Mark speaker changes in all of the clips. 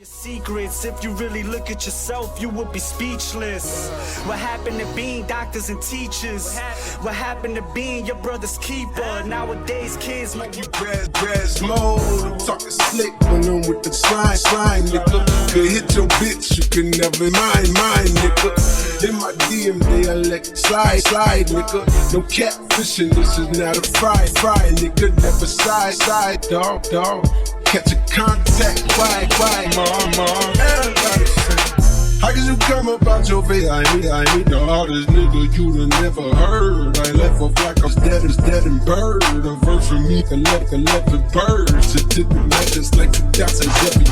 Speaker 1: Your secrets, if you really look at yourself, you would be speechless. What happened to being doctors and teachers? What happened to being your brother's keeper? Nowadays kids make you
Speaker 2: Grass mode, I'm talking slick when I'm with the slime, nigga. Could hit your bitch, you can never mine, nigga. In my DM, they elect slide, nigga. No catfishing, this is not a fry, nigga. Never side, dog. Catch a contact, why, mom. Everybody say, how could you come about your face? I ain't the hardest nigga you'd have never heard. I left off like I was dead and bird. A verse from me, collecting birds. To tip the methods like the dots and every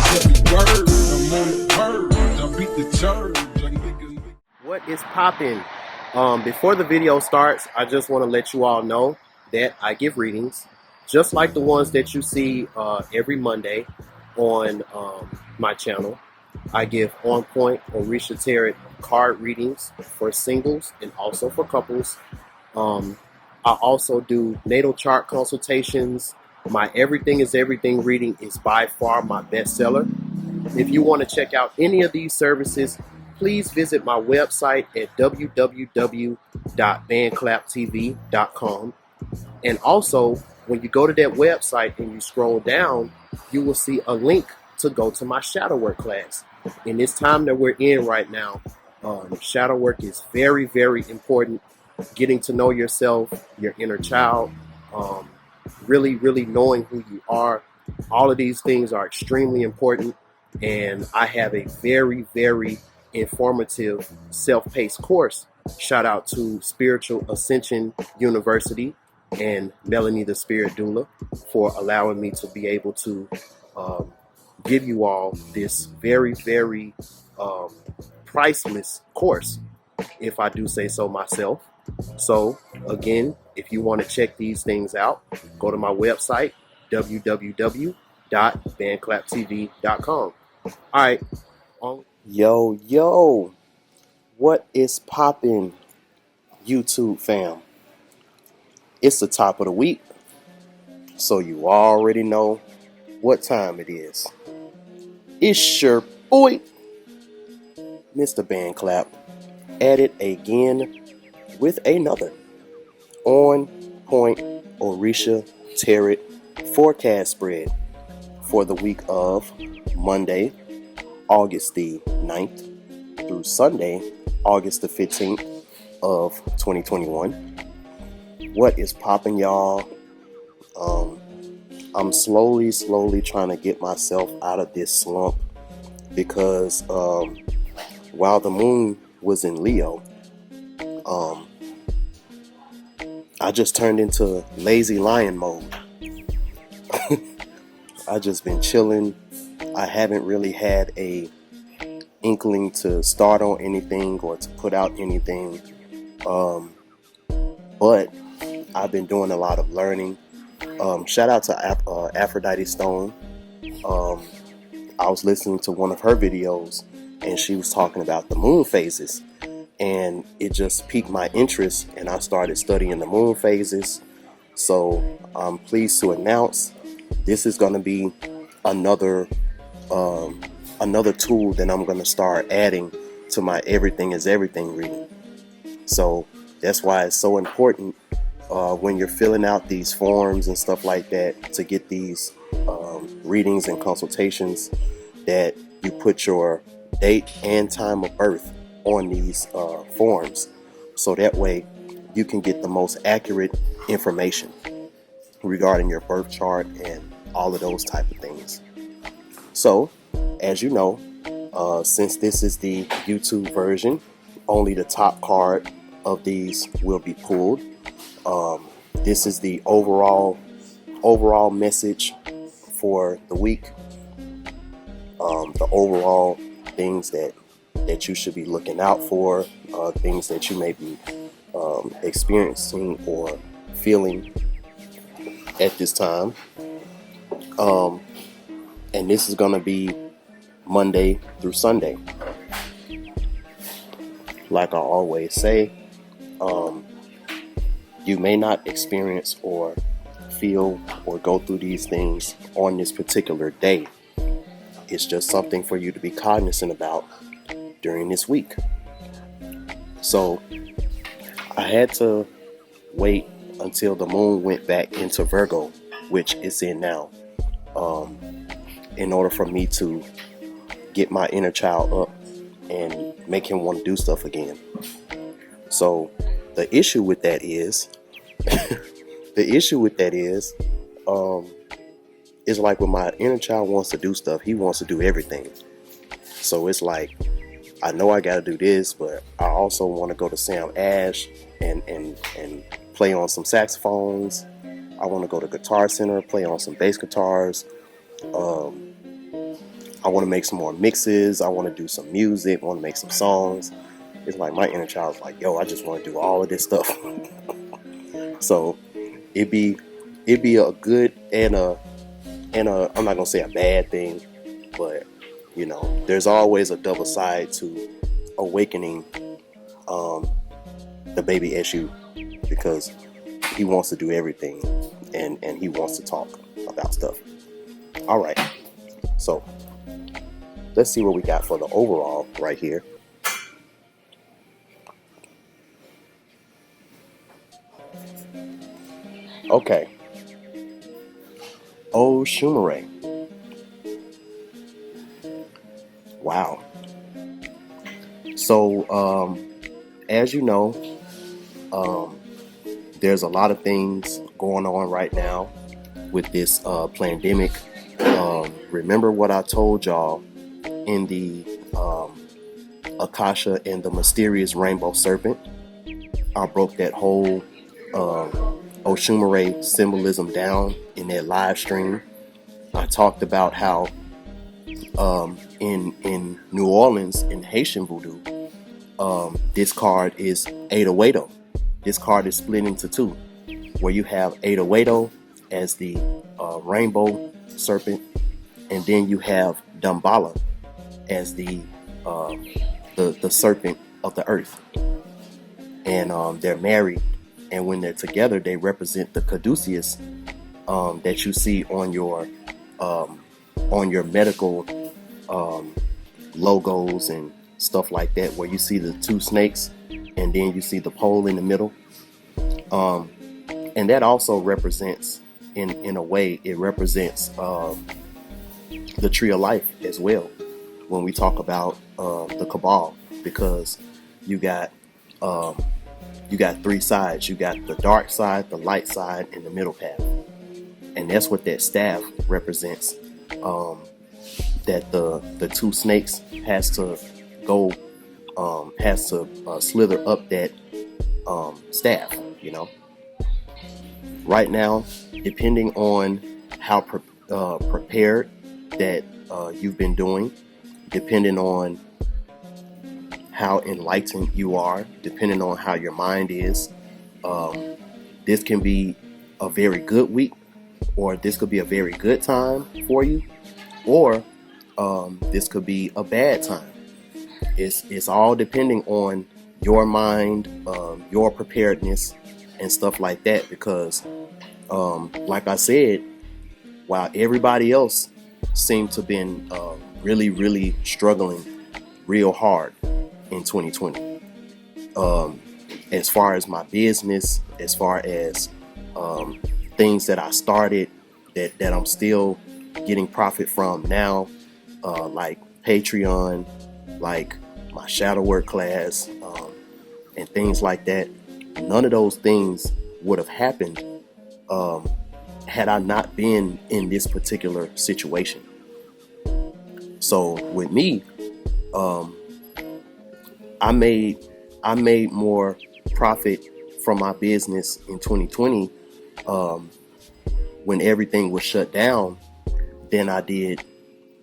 Speaker 2: word. I'm on the purge, I beat the church. Like niggas.
Speaker 3: What is poppin'? Before the video starts, I just want to let you all know that I give readings, just like the ones that you see every Monday on my channel. I give on point Orisha tarot card readings for singles and also for couples. I also do natal chart consultations. My Everything is Everything reading is by far my bestseller. If you want to check out any of these services, please visit my website at www.bandclaptv.com. And also, when you go to that website and you scroll down, you will see a link to go to my shadow work class. In this time that we're in right now, shadow work is very, very important. Getting to know yourself, your inner child, really, really knowing who you are. All of these things are extremely important. And I have a very, very informative self-paced course. Shout out to Spiritual Ascension University and Melanie the Spirit Doula for allowing me to be able to give you all this very, very priceless course, if I do say so myself. So again, if you want to check these things out, go to my website, www.bandclaptv.com. All right. Yo, what is poppin', YouTube fam? It's the top of the week, so you already know what time it is. It's your boy, Mr.BandClap, at it again with another on point Orisha tarot forecast spread for the week of Monday, August the 9th through Sunday, August the 15th of 2021. What is poppin', y'all? I'm slowly trying to get myself out of this slump because while the moon was in Leo, I just turned into lazy lion mode. I just been chilling. I haven't really had a inkling to start on anything or to put out anything, but I've been doing a lot of learning. Shout out to Aphrodite Stone. I was listening to one of her videos and she was talking about the moon phases, and it just piqued my interest and I started studying the moon phases. So I'm pleased to announce this is going to be another tool that I'm going to start adding to my Everything is Everything reading. So that's why it's so important when you're filling out these forms and stuff like that to get these readings and consultations, that you put your date and time of birth on these forms, so that way you can get the most accurate information regarding your birth chart and all of those type of things. So as you know, since this is the YouTube version, only the top card of these will be pulled. This is the overall message for the week. The overall things that you should be looking out for, things that you may be experiencing or feeling at this time. And this is going to be Monday through Sunday. Like I always say, you may not experience or feel or go through these things on this particular day, it's just something for you to be cognizant about during this week. So I had to wait until the moon went back into Virgo, which it's in now, in order for me to get my inner child up and make him want to do stuff again. So the issue with that is it's like when my inner child wants to do stuff, he wants to do everything. So it's like, I know I got to do this, but I also want to go to Sam Ash and play on some saxophones. I want to go to Guitar Center, play on some bass guitars. I want to make some more mixes. I want to do some music. I want to make some songs. It's like my inner child's like, yo, I just want to do all of this stuff. So it'd be a good and a I'm not gonna say a bad thing, but you know, there's always a double side to awakening the baby SU, because he wants to do everything and he wants to talk about stuff. All right, so let's see what we got for the overall right here. Okay. Oh, Shumare. Wow. So, as you know, there's a lot of things going on right now with this pandemic. Remember what I told y'all in the Akasha and the Mysterious Rainbow Serpent? I broke that whole Oshumare symbolism down in that live stream. I talked about how in New Orleans in Haitian voodoo, this card is Ada-Wado. This card is split into two, where you have Ada-Wado as the rainbow serpent, and then you have Damballa as the serpent of the earth. And they're married, and when they're together, they represent the caduceus that you see on your medical logos and stuff like that, where you see the two snakes and then you see the pole in the middle. And that also represents, in a way, it represents the tree of life as well, when we talk about the cabal, because you got three sides. You got the dark side, the light side, and the middle path. And that's what that staff represents. That the two snakes has to go, slither up that staff, you know. Right now, depending on how prepared that you've been doing, depending on how enlightened you are, depending on how your mind is, this can be a very good week, or this could be a very good time for you, or this could be a bad time. It's all depending on your mind, your preparedness, and stuff like that. Because, like I said, while everybody else seemed to have been really, really struggling real hard in 2020, as far as my business, as far as things that I started that I'm still getting profit from now, like Patreon, like my shadow work class, and things like that. None of those things would have happened had I not been in this particular situation. So with me, I made more profit from my business in 2020 when everything was shut down than I did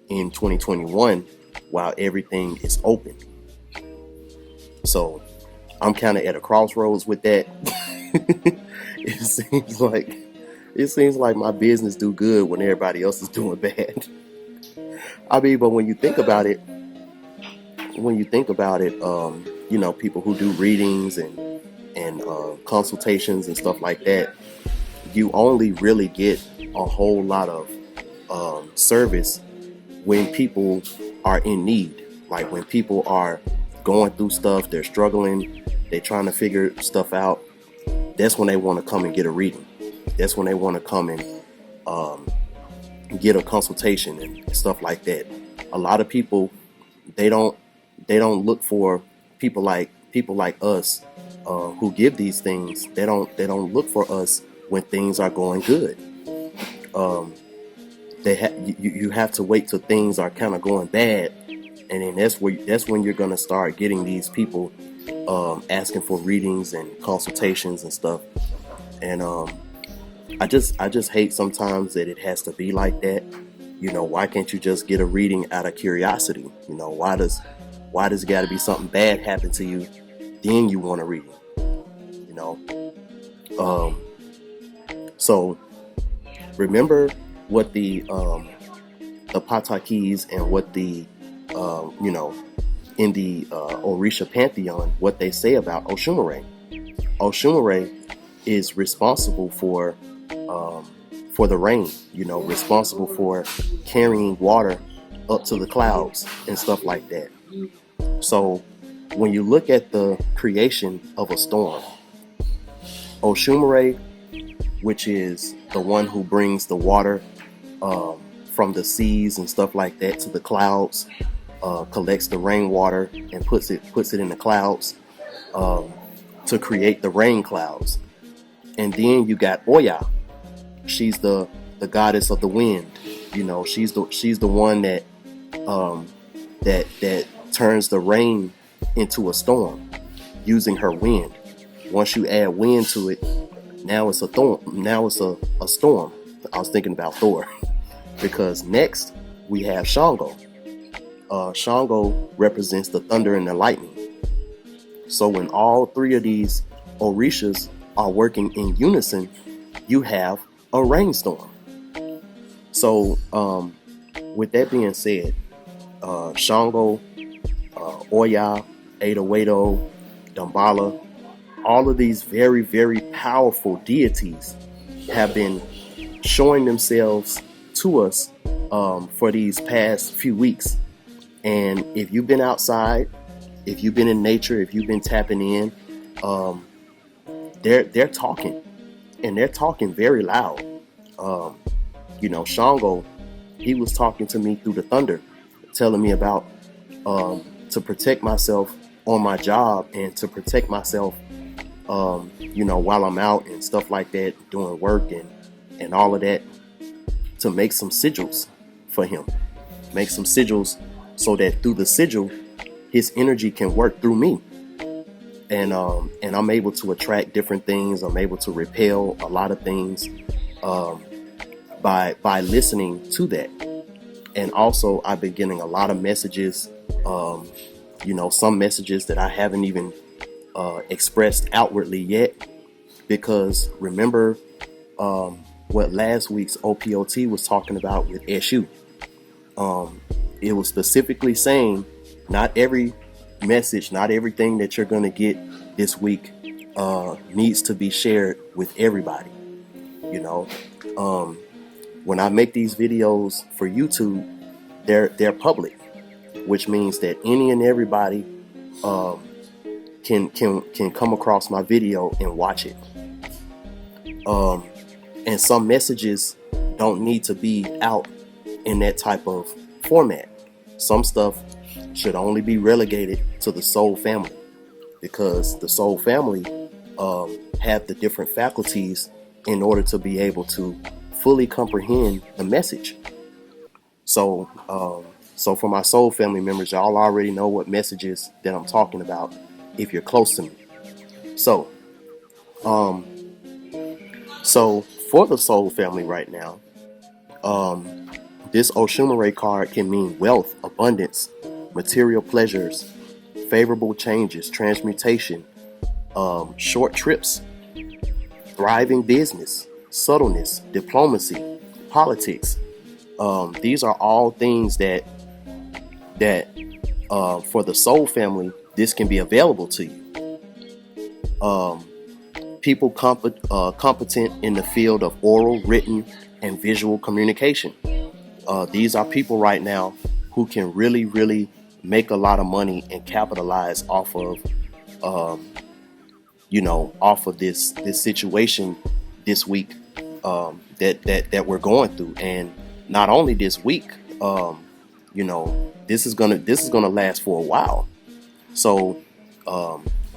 Speaker 3: in 2021 while everything is open. So I'm kind of at a crossroads with that. It seems like my business do good when everybody else is doing bad. I mean, but when you think about it, you know, people who do readings and consultations and stuff like that, you only really get a whole lot of service when people are in need, like when people are going through stuff, they're struggling, they're trying to figure stuff out. That's when they want to come and get a reading. That's when they want to come and get a consultation and stuff like that. A lot of people, they don't look for people like us who give these things. They don't look for us when things are going good. You have to wait till things are kind of going bad, and then that's when you're gonna start getting these people asking for readings and consultations and stuff. And I just hate sometimes that it has to be like that. You know, why can't you just get a reading out of curiosity? You know, why does it got to be something bad happen to you, then you want a reading? You know, so remember what the Patakis and what the you know, in the Orisha pantheon, what they say about Oshumare. Oshumare is responsible for the rain, you know, responsible for carrying water up to the clouds and stuff like that. So when you look at the creation of a storm, Oshumare, which is the one who brings the water from the seas and stuff like that to the clouds, collects the rainwater and puts it in the clouds to create the rain clouds. And then you got Oya. She's the goddess of the wind. You know, she's the one that that turns the rain into a storm using her wind. Once you add wind to it, now it's a storm. Now it's a storm. I was thinking about Thor because next we have Shango. Shango represents the thunder and the lightning. So when all three of these Orishas are working in unison, you have a rainstorm. So with that being said, Shango, Oya, Adawedo, Dambala, all of these very, very powerful deities have been showing themselves to us for these past few weeks. And if you've been outside, if you've been in nature, if you've been tapping in, they're talking, and they're talking very loud. You know, Shango, he was talking to me through the thunder, telling me about to protect myself on my job and to protect myself, you know, while I'm out and stuff like that, doing work and all of that, to make some sigils for him, make some sigils so that through the sigil, his energy can work through me. And I'm able to attract different things. I'm able to repel a lot of things by listening to that. And also, I've been getting a lot of messages, you know, some messages that I haven't even expressed outwardly yet. Because remember what last week's OPOT was talking about with Eshu. It was specifically saying not every message, not everything that you're going to get this week needs to be shared with everybody. You know, when I make these videos for YouTube, they're public, which means that any and everybody can come across my video and watch it. And some messages don't need to be out in that type of format. Some stuff should only be relegated to the soul family, because the soul family have the different faculties in order to be able to fully comprehend the message. So for my soul family members, y'all already know what messages that I'm talking about if you're close to me. So for the soul family right now, this Oshumare card can mean wealth, abundance, material pleasures, favorable changes, transmutation, short trips, thriving business, subtleness, diplomacy, politics. These are all things that for the soul family, this can be available to you. People competent in the field of oral, written, and visual communication. These are people right now who can really, really make a lot of money and capitalize off of, off of this situation this week that we're going through. And not only this week, this is gonna last for a while. So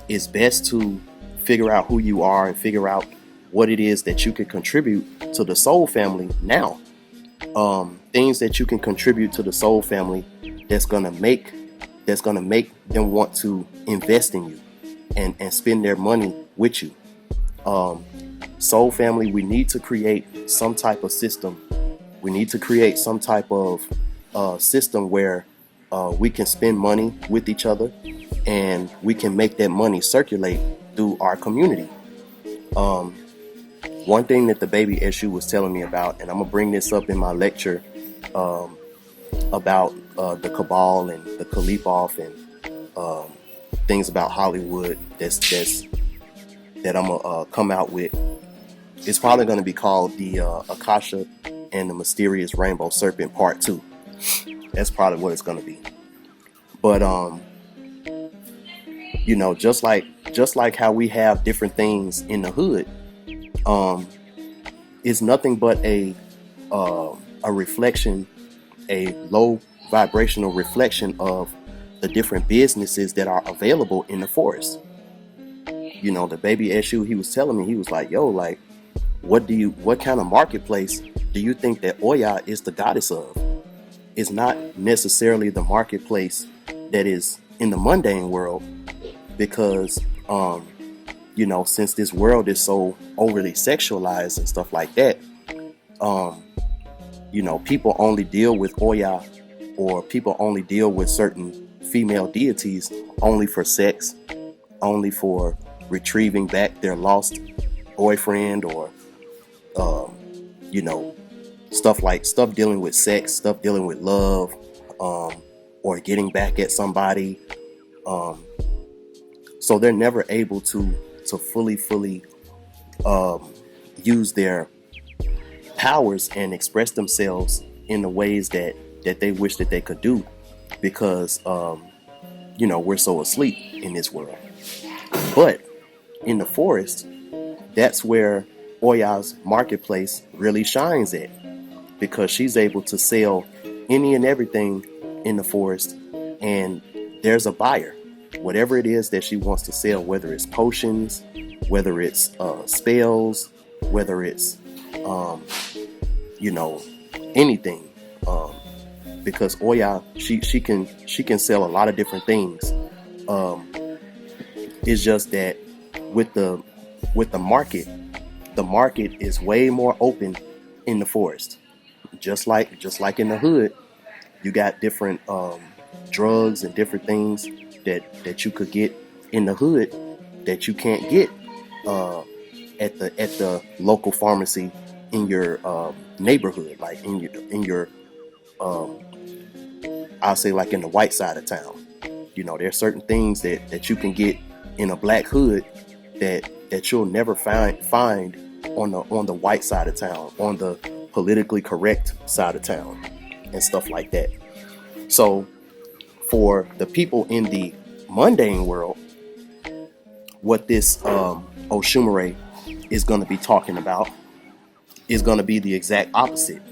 Speaker 3: it's best to figure out who you are and figure out what it is that you can contribute to the soul family now. Things that you can contribute to the soul family that's gonna make them want to invest in you and spend their money with you. Soul family, we need to create some type of system. We need to create some type of system where we can spend money with each other and we can make that money circulate through our community. One thing that the baby Eshu was telling me about, and I'm gonna bring this up in my lecture about the cabal and the Khalifoff and things about Hollywood that I'm gonna come out with. It's probably gonna be called the Akasha and the Mysterious Rainbow Serpent Part 2. That's probably what it's gonna be. But just like how we have different things in the hood, it's nothing but a reflection, a low vibrational reflection of the different businesses that are available in the forest. The baby Eshu, he was telling me, he was like, yo, like, what kind of marketplace do you think that Oya is the goddess of? It's not necessarily the marketplace that is in the mundane world, because since this world is so overly sexualized and stuff like that, people only deal with Oya, or people only deal with certain female deities only for sex, only for retrieving back their lost boyfriend, or stuff dealing with sex, stuff dealing with love, or getting back at somebody. So they're never able to fully use their powers and express themselves in the ways that they wish that they could do, because we're so asleep in this world. But in the forest, that's where Oya's marketplace really shines at, because she's able to sell any and everything in the forest, and there's a buyer. Whatever it is that she wants to sell, whether it's potions, whether it's spells, whether it's anything, because Oya, she can sell a lot of different things. It's just that with the market is way more open in the forest. Just like in the hood, you got different drugs and different things that you could get in the hood that you can't get at the local pharmacy in your neighborhood, like in your I'll say like in the white side of town. There's certain things that you can get in a black hood that you'll never find on the white side of town, on the politically correct side of town, and stuff like that. So for the people in the mundane world, what this Oshumare is going to be talking about is going to be the exact opposite.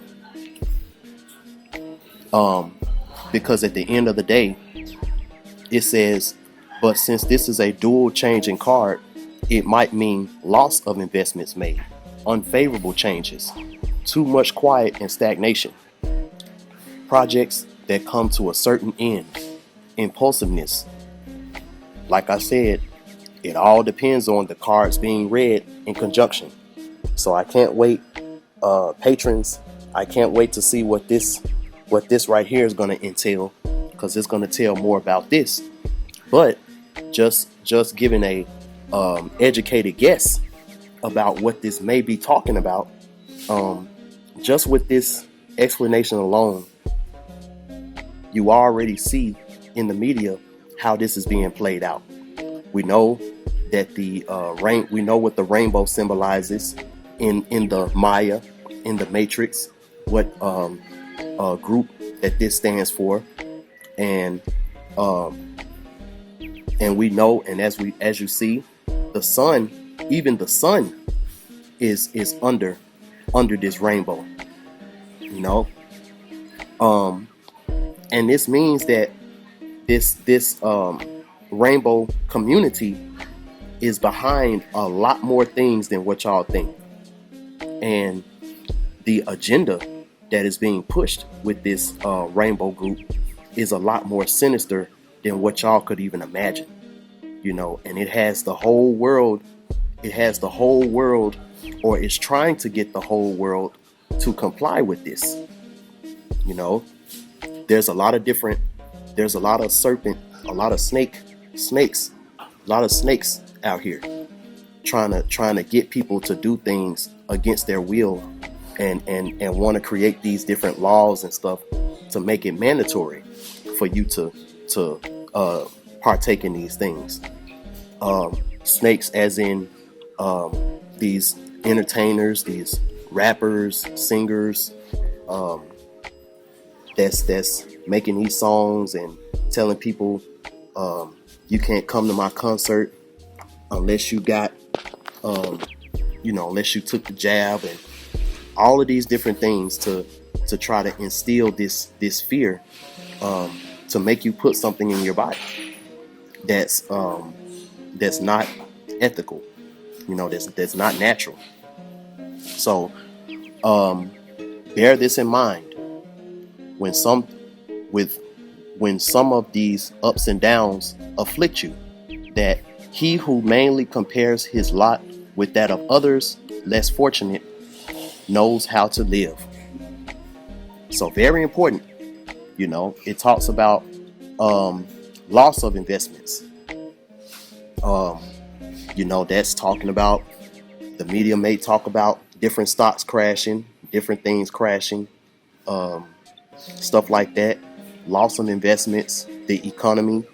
Speaker 3: Because at the end of the day, it says, but since this is a dual changing card, it might mean loss of investments made, unfavorable changes, too much quiet and stagnation, projects that come to a certain end, impulsiveness. Like I said, it all depends on the cards being read in conjunction. So I can't wait, patrons. I can't wait to see what this right here is going to entail, because it's going to tell more about this. But just giving a educated guess about what this may be talking about, just with this explanation alone, you already see in the media how this is being played out. We know that we know what the rainbow symbolizes in the Maya, in the Matrix, what group that this stands for, and we know, and as you see, the sun, even the sun, is under this rainbow, you know. And this means that this rainbow community is behind a lot more things than what y'all think. And the agenda that is being pushed with this rainbow group is a lot more sinister than what y'all could even imagine, you know. And it has the whole world, or is trying to get the whole world to comply with this, you know. There's a lot of snakes out here trying to get people to do things against their will, and want to create these different laws and stuff to make it mandatory for you to partake in these things. Snakes as in these entertainers, these rappers, singers, that's making these songs and telling people you can't come to my concert unless you got unless you took the jab, and all of these different things to try to instill this fear, to make you put something in your body that's not ethical, you know, that's not natural. So bear this in mind when some of these ups and downs afflict you, that he who mainly compares his lot with that of others less fortunate knows how to live. So very important, you know. It talks about loss of investments. You know, that's talking about, the media may talk about different stocks crashing, different things crashing, stuff like that. Loss of investments, the economy.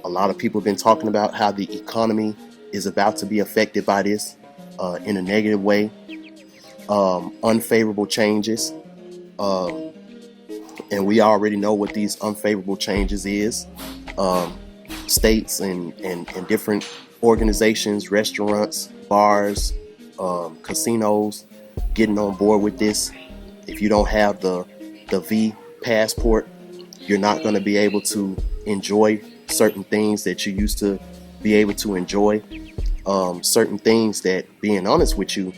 Speaker 3: A lot of people have been talking about how the economy is about to be affected by this in a negative way. Unfavorable changes. And we already know what these unfavorable changes is. States and different organizations, restaurants, bars, casinos getting on board with this. If you don't have the V passport, you're not going to be able to enjoy certain things that you used to be able to enjoy. Certain things that, being honest with you,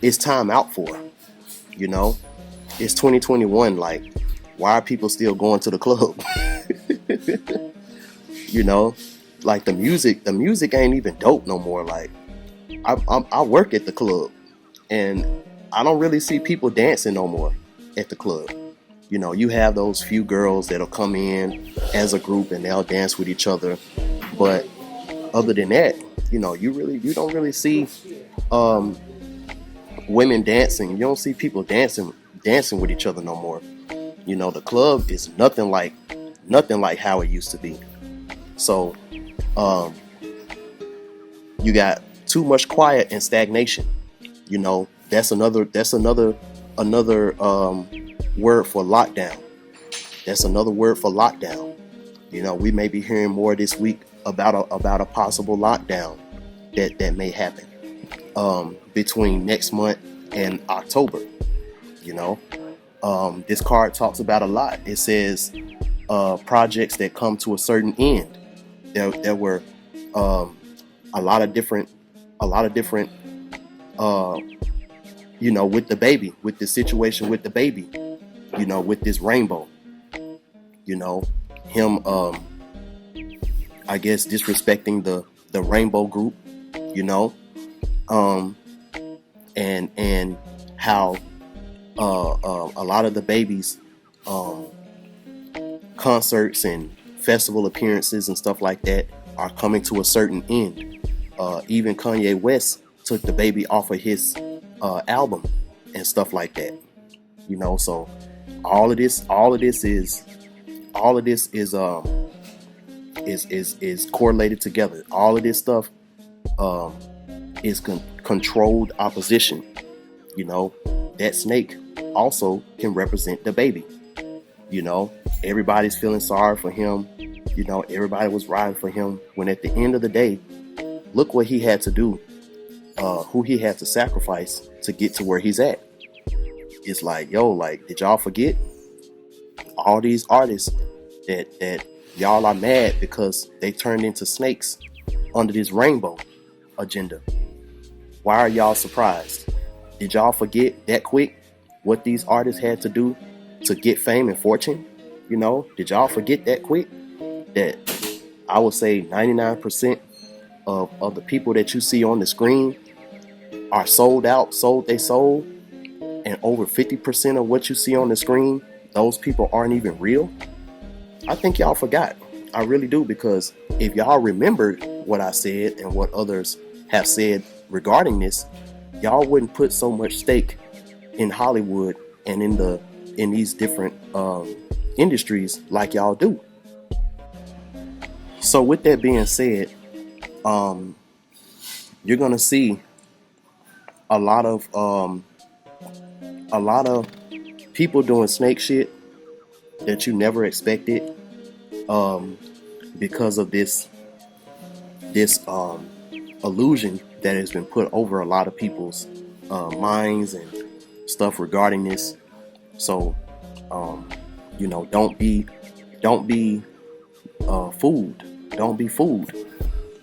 Speaker 3: it's time out for, you know. It's 2021. Like, why are people still going to the club? You know, like the music ain't even dope no more. Like, I work at the club, and I don't really see people dancing no more at the club. You know, you have those few girls that'll come in as a group and they'll dance with each other, but other than that, you know, you don't really see women dancing. You don't see people dancing with each other no more. You know, the club is nothing like how it used to be. So you got too much quiet and stagnation. You know, that's another word for lockdown. That's another word for lockdown. You know, we may be hearing more this week about a possible lockdown that may happen between next month and October. You know, this card talks about a lot. It says projects that come to a certain end. There were a lot of different you know, with the baby, with the situation with the baby, you know, with this rainbow, you know, him I guess disrespecting the rainbow group, you know, and how a lot of the babies concerts and festival appearances and stuff like that are coming to a certain end. Even Kanye West took the baby off of his album and stuff like that, you know. So all of this is correlated together. All of this stuff is controlled opposition. You know, that snake also can represent the baby. You know, everybody's feeling sorry for him. You know, everybody was riding for him, when at the end of the day, look what he had to do, who he had to sacrifice to get to where he's at. It's like, yo, like, did y'all forget all these artists that y'all are mad because they turned into snakes under this rainbow agenda? Why are y'all surprised? Did y'all forget that quick what these artists had to do to get fame and fortune? You know, did y'all forget that quick? That I would say 99% of the people that you see on the screen are sold their soul, and over 50% of what you see on the screen, those people aren't even real. I think y'all forgot. I really do, because if y'all remembered what I said and what others have said regarding this, y'all wouldn't put so much stake in Hollywood and in these different industries like y'all do. So with that being said, you're gonna see a lot of people doing snake shit that you never expected, because of this illusion that has been put over a lot of people's minds and stuff regarding this. So you know, don't be fooled. Don't be fooled.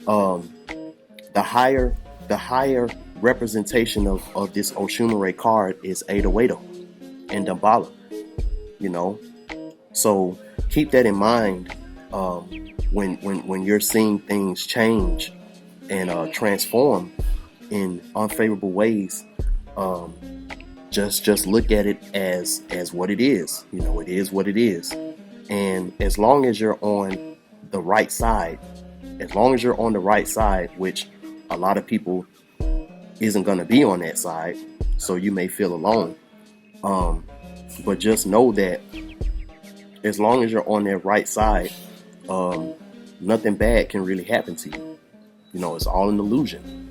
Speaker 3: The higher representation of this Oshumare card is Ada and Damballa. You know, so keep that in mind when you're seeing things change and transform in unfavorable ways. Just look at it as what it is. You know, it is what it is. And as long as you're on the right side, which a lot of people isn't going to be on that side, so you may feel alone. But just know that as long as you're on that right side, nothing bad can really happen to you. You know, it's all an illusion.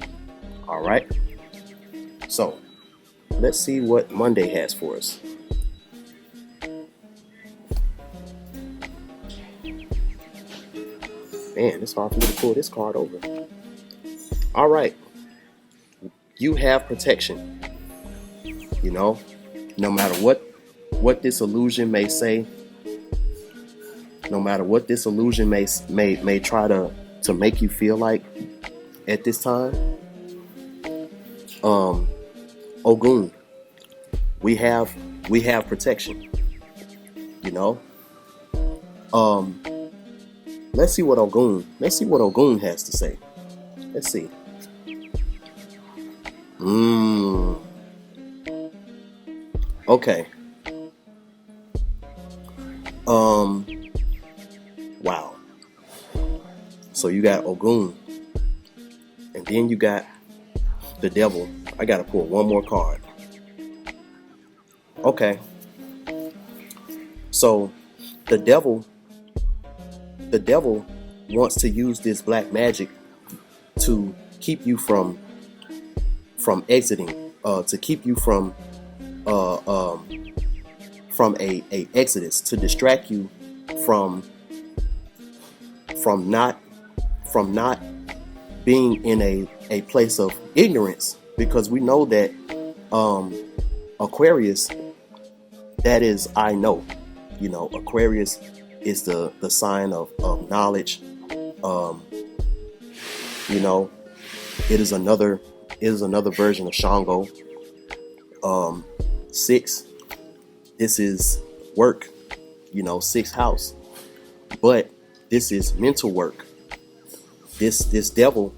Speaker 3: All right. So let's see what Monday has for us. Man, it's hard for me to pull this card over. All right. You have protection. You know, no matter what this illusion may say, no matter what this illusion may try to make you feel like at this time, Ogun, we have protection. You know, let's see what Ogun has to say. Let's see. Okay. Wow. So you got Ogun, and then you got the devil. I gotta pull one more card. Okay. So the devil wants to use this black magic to keep you from exiting, to keep you from a exodus, to distract you from not being in a place of ignorance, because we know that Aquarius, that is I know. You know, Aquarius is the sign of knowledge. You know, it is another version of Shango. 6, this is work, you know, 6th house, but this is mental work. This devil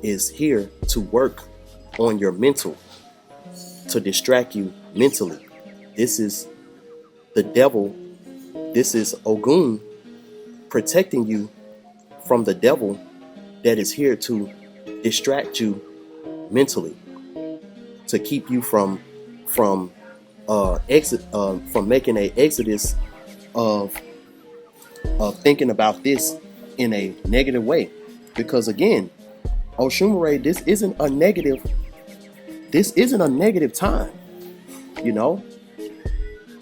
Speaker 3: is here to work on your mental, to distract you mentally. This is the devil. This is Ogun protecting you from the devil that is here to distract you mentally, to keep you from making an exodus of thinking about this in a negative way. Because again, Oshumare, this isn't a negative time. You know,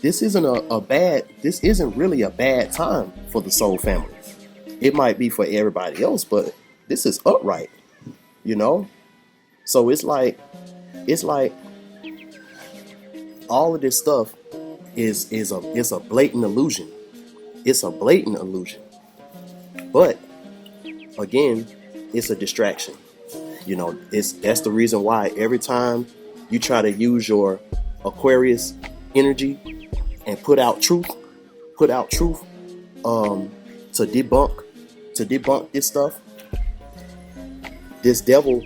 Speaker 3: this isn't really a bad time for the Soul family. It might be for everybody else, but this is upright, you know? So it's like all of this stuff is a blatant illusion. It's a blatant illusion. But again, it's a distraction. You know, that's the reason why every time you try to use your Aquarius energy and put out truth to debunk this stuff, this devil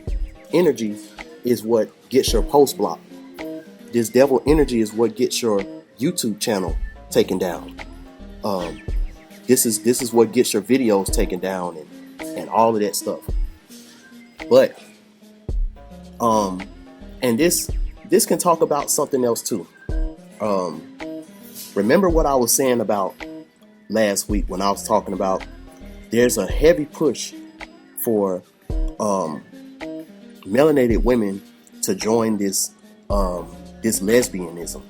Speaker 3: energy is what gets your post blocked. This devil energy is what gets your YouTube channel taken down. This is what gets your videos taken down and all of that stuff. But and this can talk about something else too. Remember what I was saying about last week when I was talking about there's a heavy push for melanated women to join this lesbianism.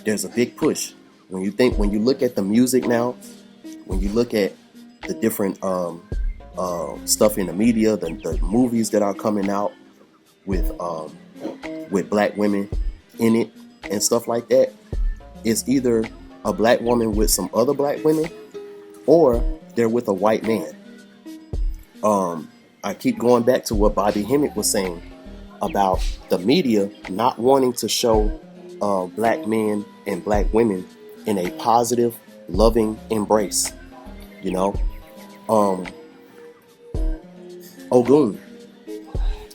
Speaker 3: There's a big push. When you look at the music now, when you look at the different stuff in the media, the movies that are coming out with black women in it and stuff like that, it's either a black woman with some other black women or they're with a white man. I keep going back to what Bobby Hemmitt was saying about the media not wanting to show black men and black women in a positive, loving embrace. You know, Ogun,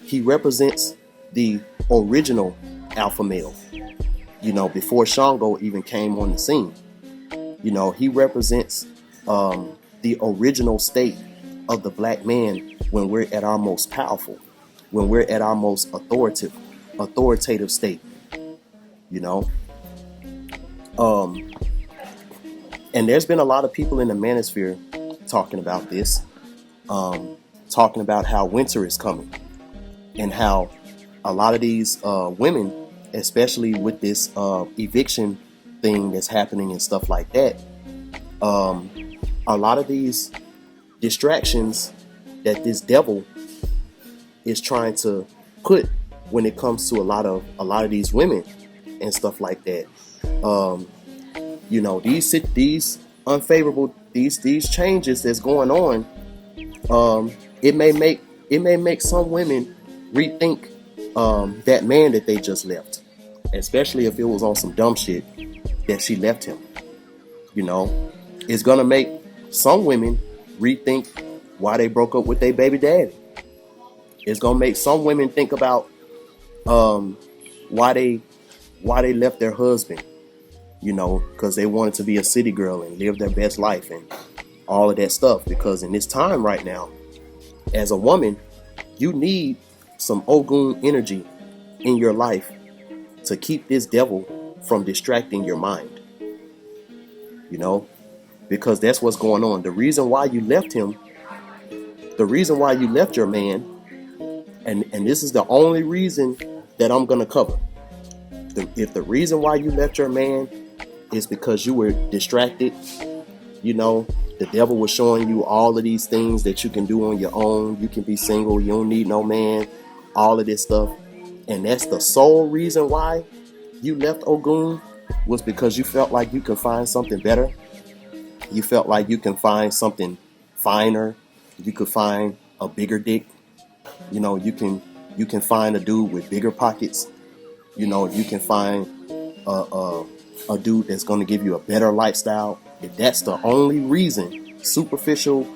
Speaker 3: he represents the original alpha male. You know, before Shango even came on the scene. You know, he represents the original state of the black man when we're at our most powerful, when we're at our most authoritative state. You know, and there's been a lot of people in the manosphere talking about this, talking about how winter is coming and how a lot of these women, especially with this eviction thing that's happening and stuff like that, a lot of these distractions that this devil is trying to put when it comes to a lot of these women and stuff like that. You know, these unfavorable these changes that's going on, it may make some women rethink that man that they just left, especially if it was on some dumb shit that she left him. You know, it's gonna make some women rethink why they broke up with their baby daddy. It's gonna make some women think about why they left their husband, you know, because they wanted to be a city girl and live their best life and all of that stuff. Because in this time right now, as a woman, you need some Ogun energy in your life to keep this devil from distracting your mind. You know, because that's what's going on. The reason why you left him, the reason why you left your man, and this is the only reason that I'm gonna cover. If the reason why you left your man is because you were distracted, you know, the devil was showing you all of these things that you can do on your own. You can be single, you don't need no man, all of this stuff. And that's the sole reason why you left Ogun, was because you felt like you could find something better. You felt like you can find something finer. You could find a bigger dick. You know, you can find a dude with bigger pockets. You know, you can find a dude that's going to give you a better lifestyle. If that's the only reason, superficial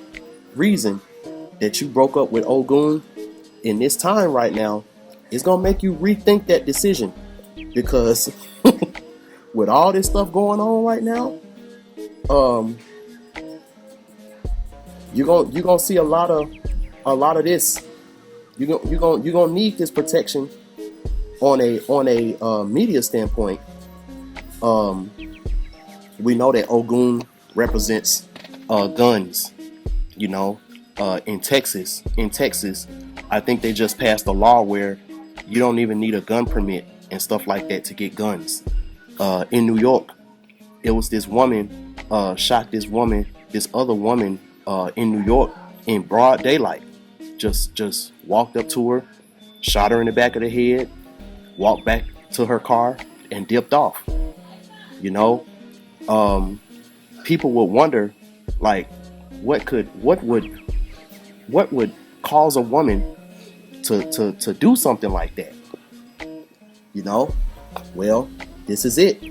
Speaker 3: reason, that you broke up with Ogun in this time right now, it's going to make you rethink that decision. Because with all this stuff going on right now, you're gonna see a lot of this. You're gonna need this protection on a media standpoint. We know that Ogun represents guns. You know, in Texas, I think they just passed a law where you don't even need a gun permit and stuff like that to get guns. In New York, it was this woman shot this other woman in New York in broad daylight. Just walked up to her, shot her in the back of the head, walked back to her car, and dipped off. You know, people would wonder, like, what would cause a woman to do something like that? You know, well, this is it.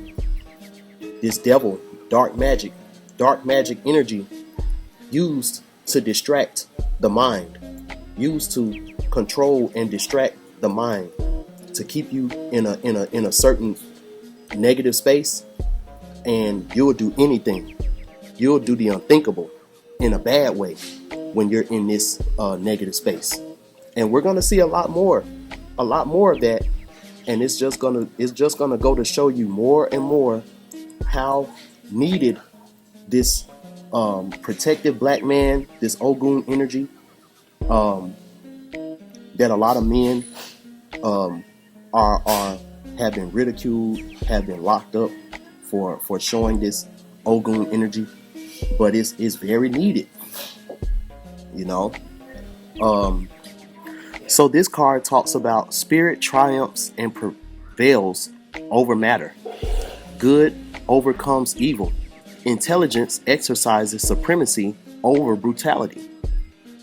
Speaker 3: This devil, dark magic energy used to distract the mind, used to control and distract the mind, to keep you in a certain negative space, and you'll do anything. You'll do the unthinkable in a bad way when you're in this negative space. And we're gonna see a lot more of that. And it's just gonna go to show you more and more how needed this protective black man, this Ogun energy, that a lot of men have been ridiculed, have been locked up for showing this Ogun energy, but it's very needed, you know. So this card talks about spirit triumphs and prevails over matter. Good overcomes evil. Intelligence exercises supremacy over brutality.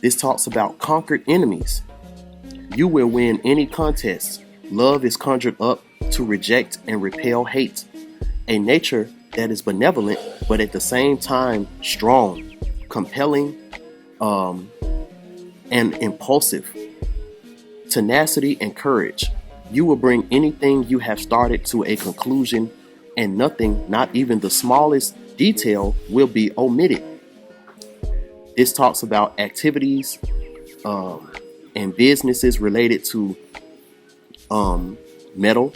Speaker 3: This talks about conquered enemies. You will win any contest. Love is conjured up to reject and repel hate. A nature that is benevolent, but at the same time strong, compelling, and impulsive. Tenacity and courage. You will bring anything you have started to a conclusion, and nothing, not even the smallest detail, will be omitted. This talks about activities and businesses related to metal,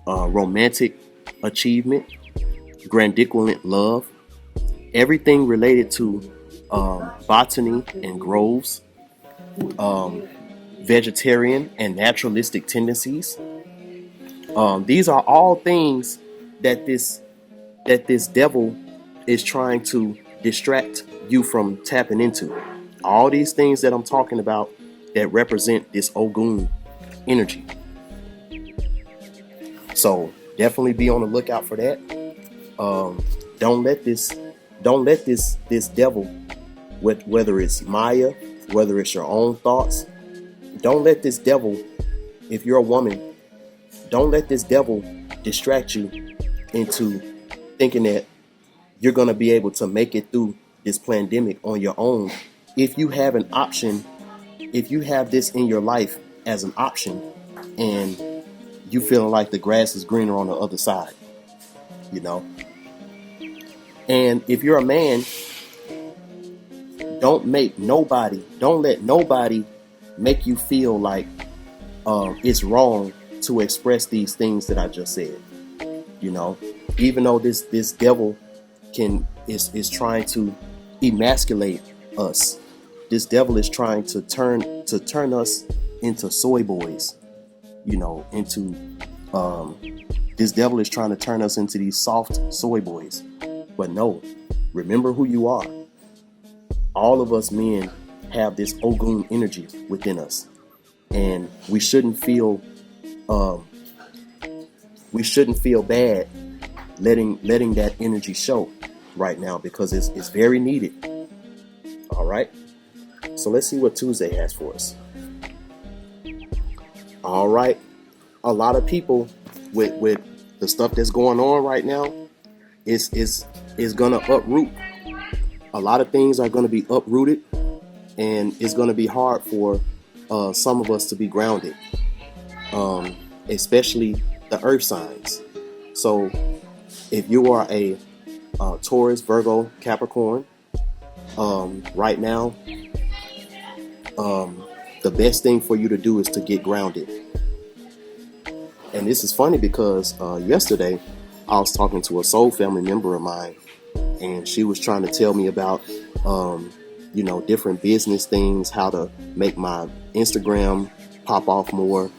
Speaker 3: romantic achievement, grandiculate love, everything related to botany and groves, vegetarian and naturalistic tendencies. These are all things that this devil is trying to distract you from tapping into. All these things that I'm talking about that represent this Ogun energy. So definitely be on the lookout for that. Don't let this devil, whether it's Maya, whether it's your own thoughts, don't let this devil, if you're a woman, don't let this devil distract you into thinking that you're going to be able to make it through this pandemic on your own. If you have an option, if you have this in your life as an option, and you feeling like the grass is greener on the other side, you know. And if you're a man, don't let nobody make you feel like it's wrong to express these things that I just said. You know, even though this devil is trying to emasculate us, this devil is trying to turn us into soy boys. You know, this devil is trying to turn us into these soft soy boys. But no, remember who you are. All of us men have this Ogun energy within us, and we shouldn't feel bad letting that energy show right now, because it's very needed. All right, so let's see what Tuesday has for us. All right, a lot of people with the stuff that's going on right now is gonna uproot. A lot of things are gonna be uprooted, and it's gonna be hard for some of us to be grounded, especially the earth signs. So if you are a Taurus, Virgo, Capricorn, right now, the best thing for you to do is to get grounded. And this is funny because yesterday I was talking to a soul family member of mine, and she was trying to tell me about different business things, how to make my Instagram pop off more,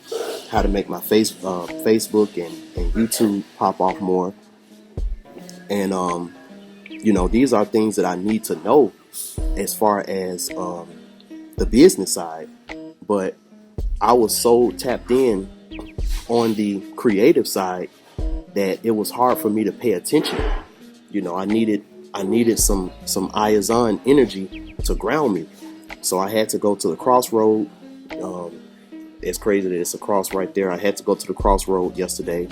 Speaker 3: how to make my Facebook and YouTube pop off more. And these are things that I need to know as far as the business side. But I was so tapped in on the creative side that it was hard for me to pay attention. I needed some Iazon energy to ground me. So I had to go to the crossroad. It's crazy that it's a cross right there. I had to go to the crossroad yesterday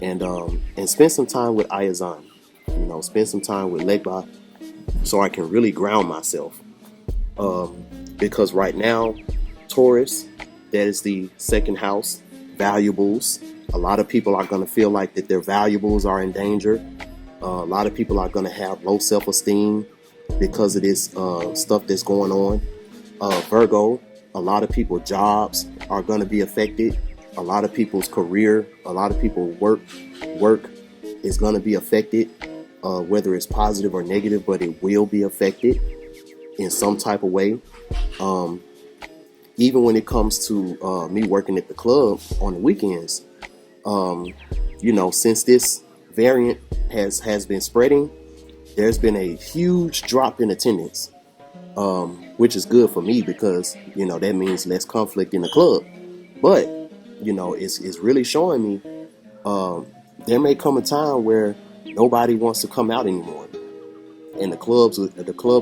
Speaker 3: and spend some time with Iazon. Spend some time with Legba so I can really ground myself. Because right now, Taurus, that is the second house, valuables. A lot of people are going to feel like that their valuables are in danger. A lot of people are going to have low self-esteem because of this stuff that's going on. Virgo, a lot of people's jobs are going to be affected. A lot of people's career, a lot of people's work is going to be affected, whether it's positive or negative, but it will be affected in some type of way. Even when it comes to me working at the club on the weekends, since this variant has been spreading, there's been a huge drop in attendance, which is good for me because, that means less conflict in the club. But, it's really showing me there may come a time where nobody wants to come out anymore. And the clubs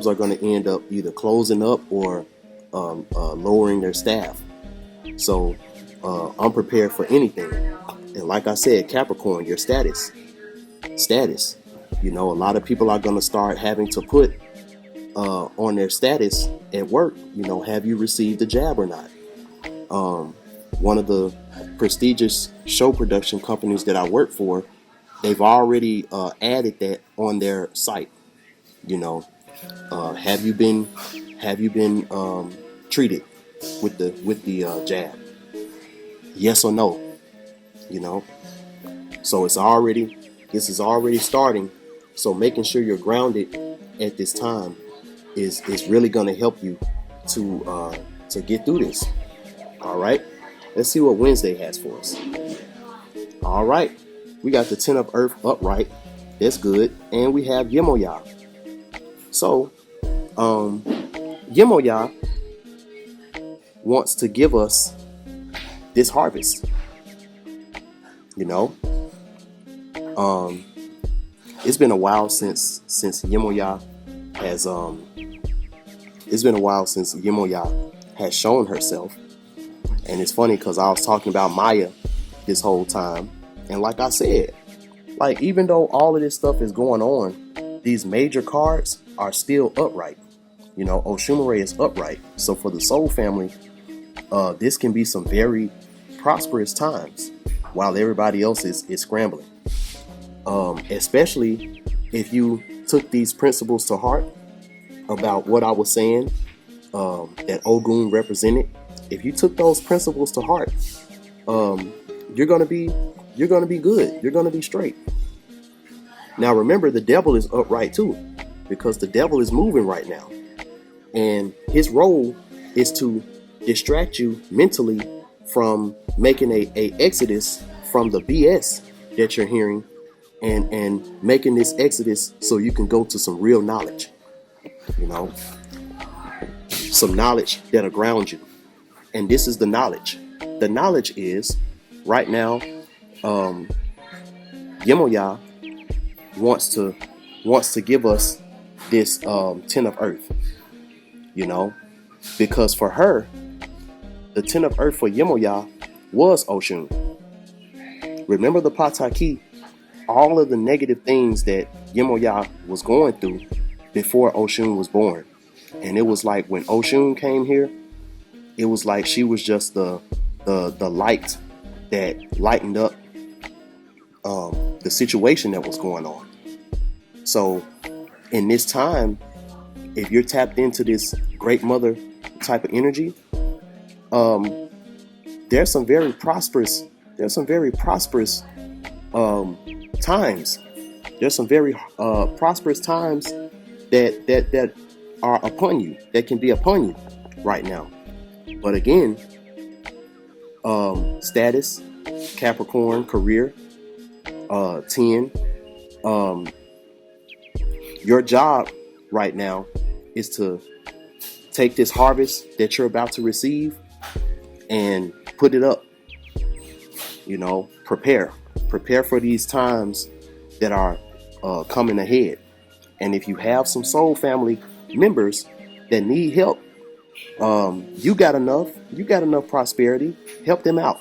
Speaker 3: are going to end up either closing up or lowering their staff. So I'm prepared for anything. And like I said, Capricorn, your status. A lot of people are going to start having to put on their status at work, have you received the jab or not? One of the prestigious show production companies that I work for, they've already added that on their site. Have you been treated with the jab? Yes or no? So this is already starting. So making sure you're grounded at this time is really going to help you to get through this. All right, let's see what Wednesday has for us. All right, we got the 10 of Earth upright. That's good, and we have Yemoya. So, Yemoya wants to give us this harvest. It's been a while since Yemoya has has shown herself. And it's funny because I was talking about Maya this whole time. And like I said, even though all of this stuff is going on, these major cards are still upright. Oshumare is upright. So for the Soul family, this can be some very prosperous times while everybody else is scrambling. Especially if you took these principles to heart about what I was saying, that Ogun represented. If you took those principles to heart, you're gonna be good. You're gonna be straight. Now remember, the devil is upright too, because the devil is moving right now, and his role is to distract you mentally from making a exodus from the BS that you're hearing, and making this exodus so you can go to some real knowledge. Some knowledge that'll ground you. And this is the knowledge. The knowledge is, right now, Yemoya wants to give us this 10 of Earth. Because for her, the 10 of Earth for Yemoya was Oshun. Remember the Pataki, all of the negative things that Yemoya was going through before Oshun was born. And it was like when Oshun came here, it was like she was just the light that lightened up the situation that was going on. So in this time, if you're tapped into this great mother type of energy, there's some very prosperous times. There's some very prosperous times that are upon you, that can be upon you right now. But again, status, Capricorn, career, 10, Your job right now is to take this harvest that you're about to receive and put it up. Prepare for these times that are coming ahead. And if you have some soul family members that need help, you got enough prosperity, help them out.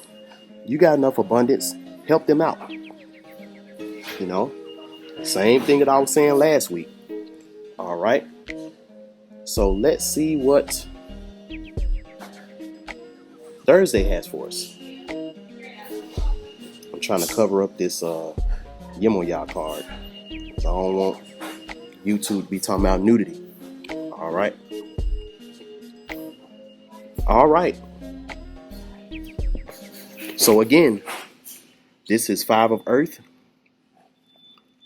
Speaker 3: You got enough abundance, help them out. Same thing that I was saying last week. All right. So let's see what Thursday has for us. I'm trying to cover up this Yemoya card. I don't want YouTube to be talking about nudity. All right. So again, this is 5 of Earth.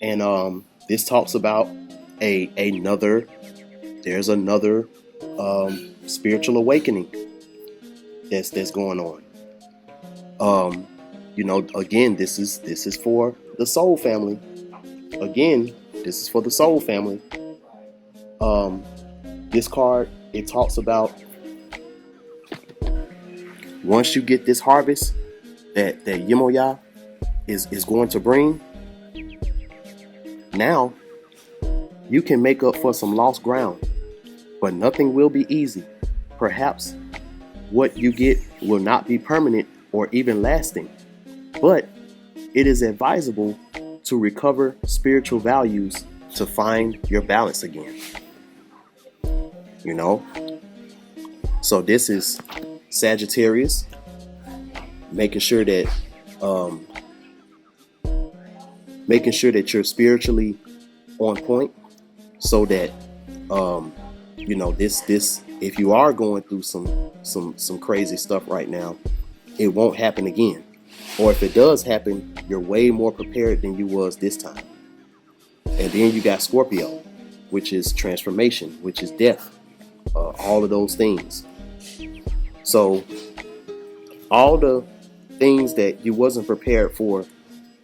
Speaker 3: And this talks about another spiritual awakening that's going on. Again, this is for the soul family. Again, this is for the soul family. This card, it talks about once you get this harvest that Yemoya is going to bring, now you can make up for some lost ground, but nothing will be easy. Perhaps what you get will not be permanent or even lasting, but it is advisable to recover spiritual values to find your balance again. So this is Sagittarius, making sure that you're spiritually on point, so that this if you are going through some crazy stuff right now, it won't happen again. Or if it does happen, you're way more prepared than you was this time. And then you got Scorpio, which is transformation, which is death, all of those things. So all the things that you wasn't prepared for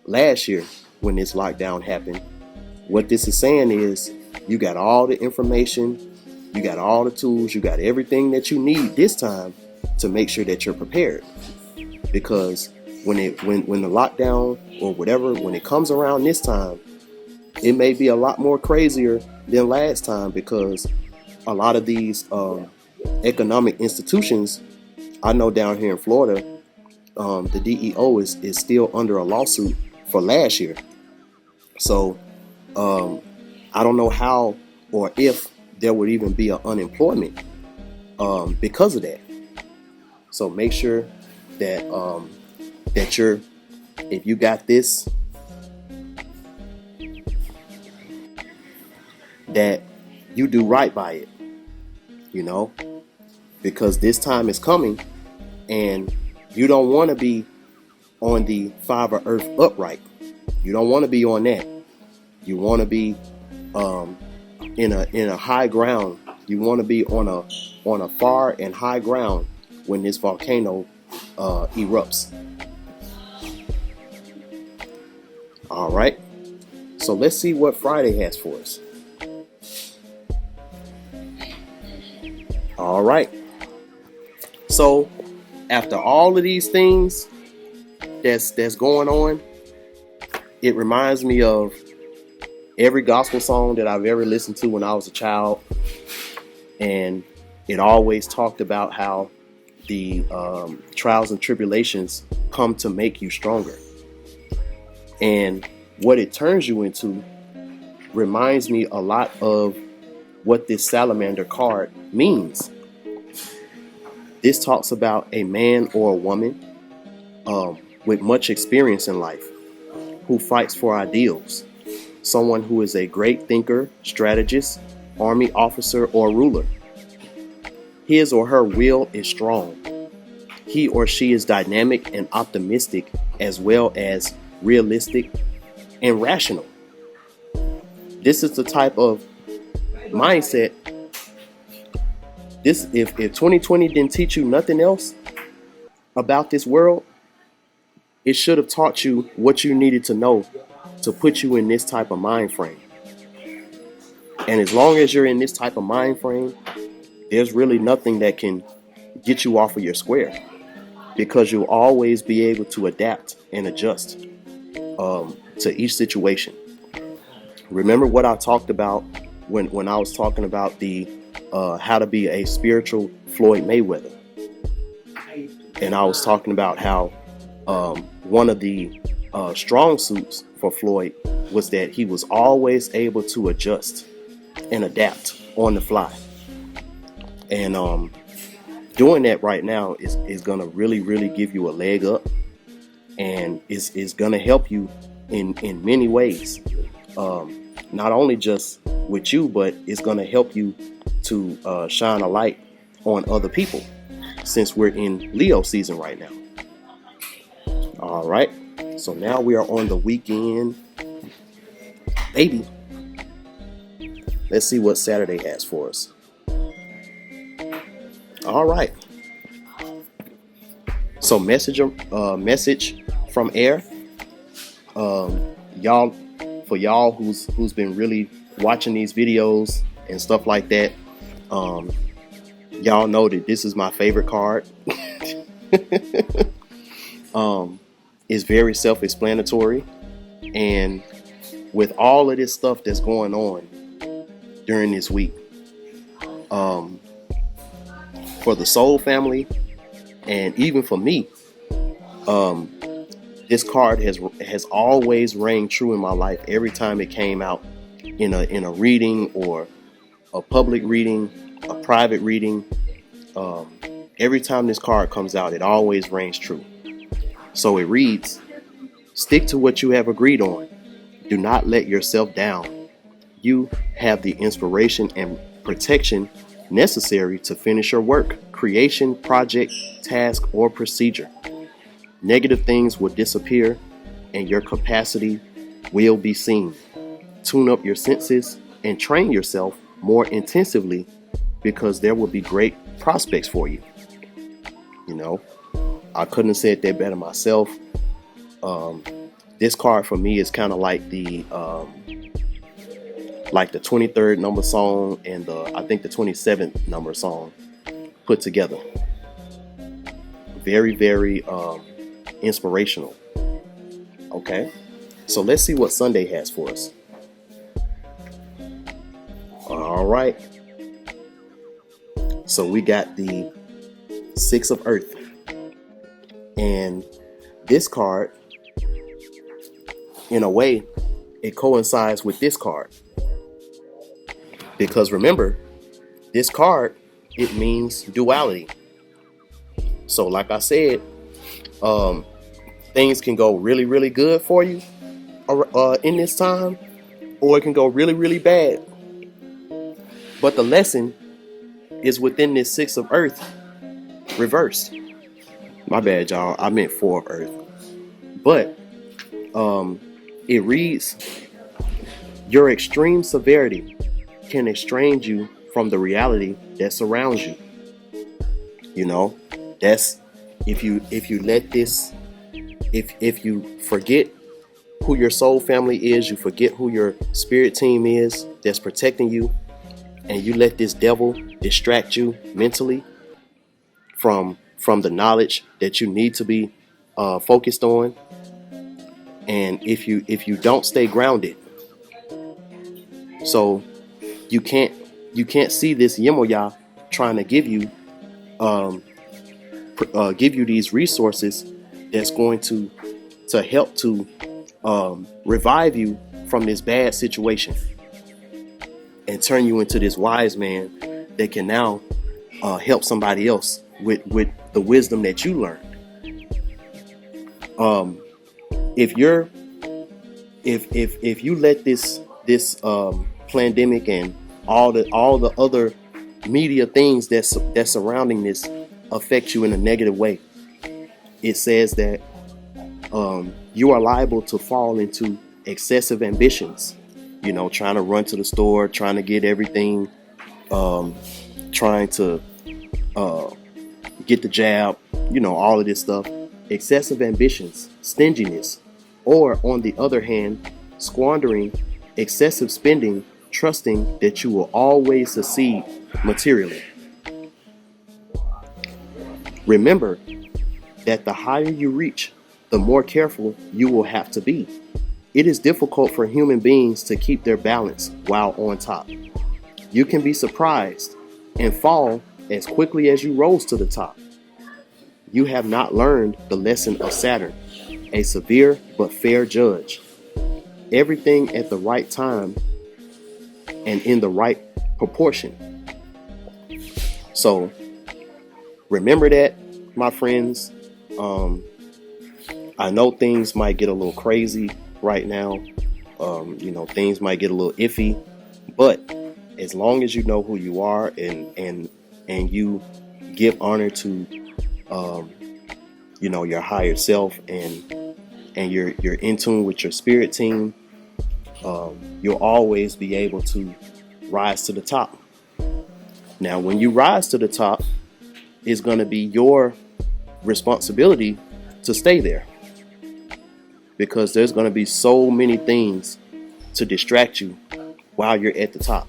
Speaker 3: last year when this lockdown happened, what this is saying is you got all the information, you got all the tools, you got everything that you need this time to make sure that you're prepared. Because when the lockdown or whatever, when it comes around this time, it may be a lot more crazier than last time, because a lot of these economic institutions, I know down here in Florida, the DEO is still under a lawsuit for last year. So I don't know how or if there would even be an unemployment because of that. So make sure that if you got this, that you do right by it, because this time is coming, and you don't want to be on the 5 of Earth upright. You don't want to be on that. You want to be in a high ground. You want to be on a far and high ground when this volcano erupts. All right. So let's see what Friday has for us. All right. So after all of these things that's going on, it reminds me of every gospel song that I've ever listened to when I was a child. And it always talked about how the trials and tribulations come to make you stronger. And what it turns you into reminds me a lot of what this salamander card means. This talks about a man or a woman with much experience in life who fights for ideals. Someone who is a great thinker, strategist, army officer, or ruler. His or her will is strong. He or she is dynamic and optimistic, as well as realistic and rational. This is the type of mindset. If 2020 didn't teach you nothing else about this world, it should have taught you what you needed to know to put you in this type of mind frame. And as long as you're in this type of mind frame, there's really nothing that can get you off of your square, because you'll always be able to adapt and adjust to each situation. Remember what I talked about when I was talking about the how to be a spiritual Floyd Mayweather. And I was talking about how one of the strong suits for Floyd was that he was always able to adjust and adapt on the fly. And doing that right now is going to really give you a leg up, and is going to help you in many ways. Not only just with you, but it's going to help you to shine a light on other people, since we're in Leo season right now. All right. So now we are on the weekend, baby. Let's see what Saturday has for us. All right. So message from air. Y'all, for y'all who's been really watching these videos and stuff like that, y'all know that this is my favorite card. It's very self-explanatory, and with all of this stuff that's going on during this week, for the Soul family, and even for me, this card has always rang true in my life. Every time it came out in a reading, or a public reading, a private reading, every time this card comes out, it always rings true. So it reads, stick to what you have agreed on. Do not let yourself down. You have the inspiration and protection necessary to finish your work, creation, project, task, or procedure. Negative things will disappear and your capacity will be seen. Tune up your senses and train yourself more intensively, because there will be great prospects for you. You know, I couldn't have said that better myself. This card for me is kind of like the 23rd number song and I think the 27th number song put together. Very inspirational. Okay, so let's see what Sunday has for us. All right. So we got the Six of Earth. And this card, in a way, it coincides with this card. Because remember, this card, it means duality. So like I said, things can go really good for you in this time, or it can go really bad. But the lesson is within this Six of Earth reversed. My bad, y'all. I meant Four of Earth. But it reads, your extreme severity can estrange you from the reality that surrounds you. You know, that's if you let this, if you forget who your soul family is, you forget who your spirit team is that's protecting you, and you let this devil distract you mentally from the knowledge that you need to be focused on. And if you don't stay grounded, so you can't see this Yemoya trying to give you these resources that's going to help to revive you from this bad situation and turn you into this wise man that can now help somebody else with the wisdom that you learned. If you let this pandemic and all the other media things that's surrounding this affect you in a negative way, it says that you are liable to fall into excessive ambitions. You know, trying to run to the store, trying to get everything, trying to get the jab, you know, all of this stuff. Excessive ambitions, stinginess, or on the other hand, squandering, excessive spending trusting that you will always succeed materially. Remember that the higher you reach, the more careful you will have to be. It is difficult for human beings to keep their balance while on top. You can be surprised and fall as quickly as you rose to the top. You have not learned the lesson of Saturn, a severe but fair judge. Everything at the right time and in the right proportion. So remember that, my friends. I know things might get a little crazy right now. Things might get a little iffy, but as long as you know who you are and you give honor to your higher self and you're in tune with your spirit team, you'll always be able to rise to the top. Now, when you rise to the top, it's going to be your responsibility to stay there, because there's going to be so many things to distract you while you're at the top.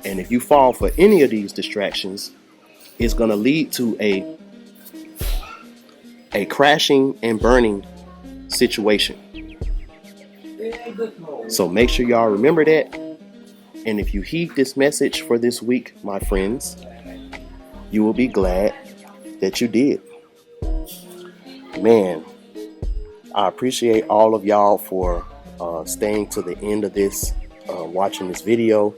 Speaker 3: And if you fall for any of these distractions, it's going to lead to a crashing and burning situation. So make sure y'all remember that. And if you heed this message for this week, my friends, you will be glad that you did. Man, I appreciate all of y'all for staying to the end of this, watching this video.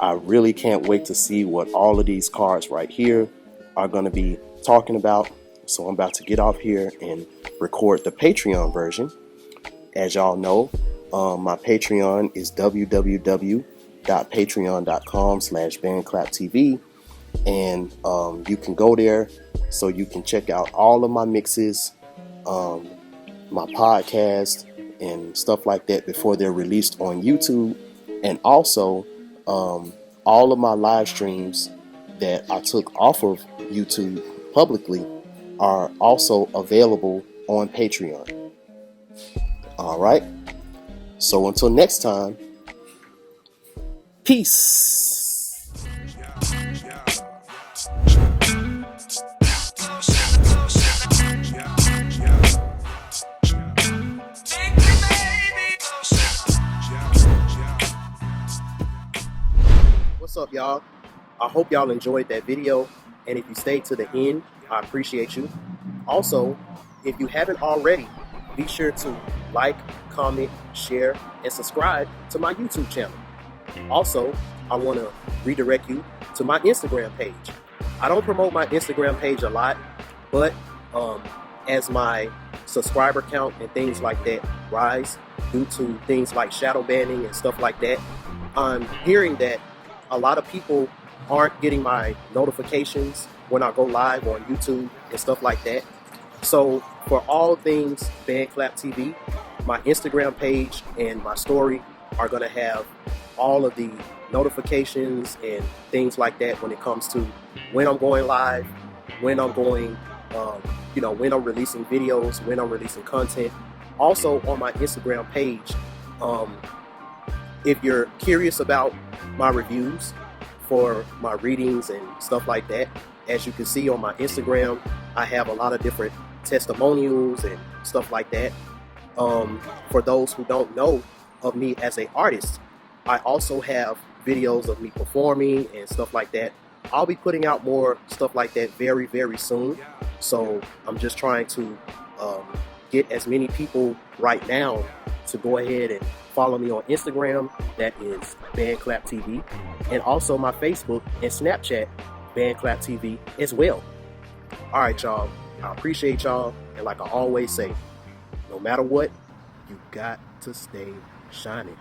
Speaker 3: I really can't wait to see what all of these cards right here are going to be talking about. So I'm about to get off here and record the Patreon version. As y'all know, my Patreon is www.patreon.com/BandClapTV. And you can go there so you can check out all of my mixes, my podcast and stuff like that before they're released on YouTube. And also all of my live streams that I took off of YouTube publicly are also available on Patreon. All right. So until next time, peace. What's up, y'all? I hope y'all enjoyed that video, and if you stayed to the end, I appreciate you. Also, if you haven't already, be sure to like, comment, share, and subscribe to my YouTube channel. Also, I want to redirect you to my Instagram page. I don't promote my Instagram page a lot, but as my subscriber count and things like that rise due to things like shadow banning and stuff like that, I'm hearing that a lot of people aren't getting my notifications when I go live on YouTube and stuff like that. So for all things BandClap TV, my Instagram page and my story are going to have all of the notifications and things like that when it comes to when I'm going live, when I'm going, when I'm releasing videos, when I'm releasing content. Also on my Instagram page, if you're curious about my reviews for my readings and stuff like that, as you can see on my Instagram, I have a lot of different testimonials and stuff like that. For those who don't know of me as an artist, I also have videos of me performing and stuff like that. I'll be putting out more stuff like that very, very soon. So I'm just trying to get as many people right now to go ahead and follow me on Instagram. That is BandClap TV. And also my Facebook and Snapchat, BandClap TV as well. All right, y'all. I appreciate y'all. And like I always say, no matter what, you got to stay shining.